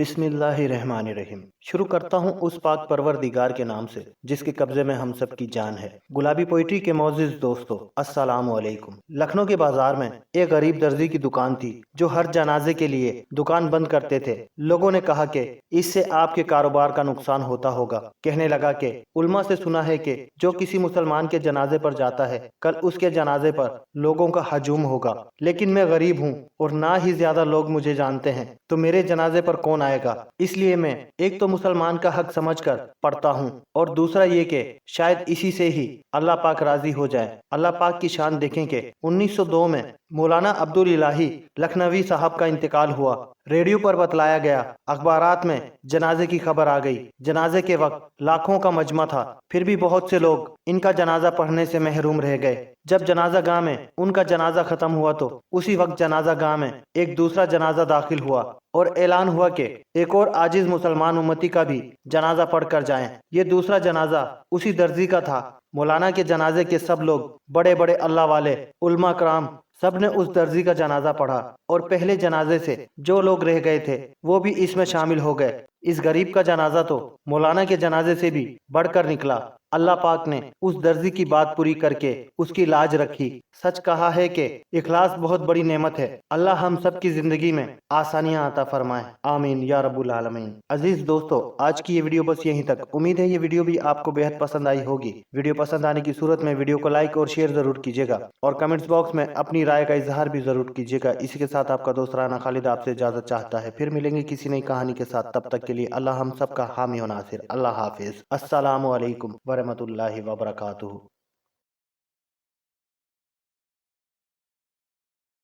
بسم اللہ الرحمن الرحیم۔ شروع کرتا ہوں اس پاک پروردگار کے نام سے جس کے قبضے میں ہم سب کی جان ہے۔ گلابی پوئٹری کے معزز دوستو، السلام علیکم۔ لکھنؤ کے بازار میں ایک غریب درزی کی دکان تھی جو ہر جنازے کے لیے دکان بند کرتے تھے۔ لوگوں نے کہا کہ اس سے آپ کے کاروبار کا نقصان ہوتا ہوگا۔ کہنے لگا کہ علماء سے سنا ہے کہ جو کسی مسلمان کے جنازے پر جاتا ہے کل اس کے جنازے پر لوگوں کا ہجوم ہوگا، لیکن میں غریب ہوں اور نہ ہی زیادہ لوگ مجھے جانتے ہیں، تو میرے جنازے پر کون آئے گا؟ اس لیے میں ایک تو مسلمان کا حق سمجھ کر پڑھتا ہوں، اور دوسرا یہ کہ شاید اسی سے ہی اللہ پاک راضی ہو جائے۔ اللہ پاک کی شان دیکھیں کہ 1902 میں مولانا عبداللہ لکھنوی صاحب کا انتقال ہوا۔ ریڈیو پر بتلایا گیا، اخبارات میں جنازے کی خبر آ گئی۔ جنازے کے وقت لاکھوں کا مجمع تھا، پھر بھی بہت سے لوگ ان کا جنازہ پڑھنے سے محروم رہ گئے۔ جب جنازہ گاہ میں ان کا جنازہ ختم ہوا تو اسی وقت جنازہ گاہ میں ایک دوسرا جنازہ داخل ہوا اور اعلان ہوا کہ ایک اور عاجز مسلمان امتی کا بھی جنازہ پڑھ کر جائیں۔ یہ دوسرا جنازہ اسی درزی کا تھا۔ مولانا کے جنازے کے سب لوگ، بڑے بڑے اللہ والے، علماء کرام، سب نے اس درزی کا جنازہ پڑھا، اور پہلے جنازے سے جو لوگ رہ گئے تھے وہ بھی اس میں شامل ہو گئے۔ اس غریب کا جنازہ تو مولانا کے جنازے سے بھی بڑھ کر نکلا۔ اللہ پاک نے اس درزی کی بات پوری کر کے اس کی لاج رکھی۔ سچ کہا ہے کہ اخلاص بہت بڑی نعمت ہے۔ اللہ ہم سب کی زندگی میں آسانیاں عطا فرمائے، آمین یا رب العالمین۔ عزیز دوستو، آج کی یہ ویڈیو بس یہیں تک۔ امید ہے یہ ویڈیو بھی آپ کو بہت پسند آئی ہوگی۔ ویڈیو پسند آنے کی صورت میں ویڈیو کو لائک اور شیئر ضرور کیجیے گا، اور کمنٹس باکس میں اپنی رائے کا اظہار بھی ضرور کیجیے گا۔ اسی کے ساتھ آپ کا دوست رانا خالد آپ سے اجازت چاہتا ہے۔ پھر ملیں گے کسی نئی کہانی کے ساتھ، تب تک کے لیے اللہ ہم سب کا حامی و ناصر۔ اللہ حافظ۔ السلام علیکم ورحمۃ اللہ وبرکاتہ۔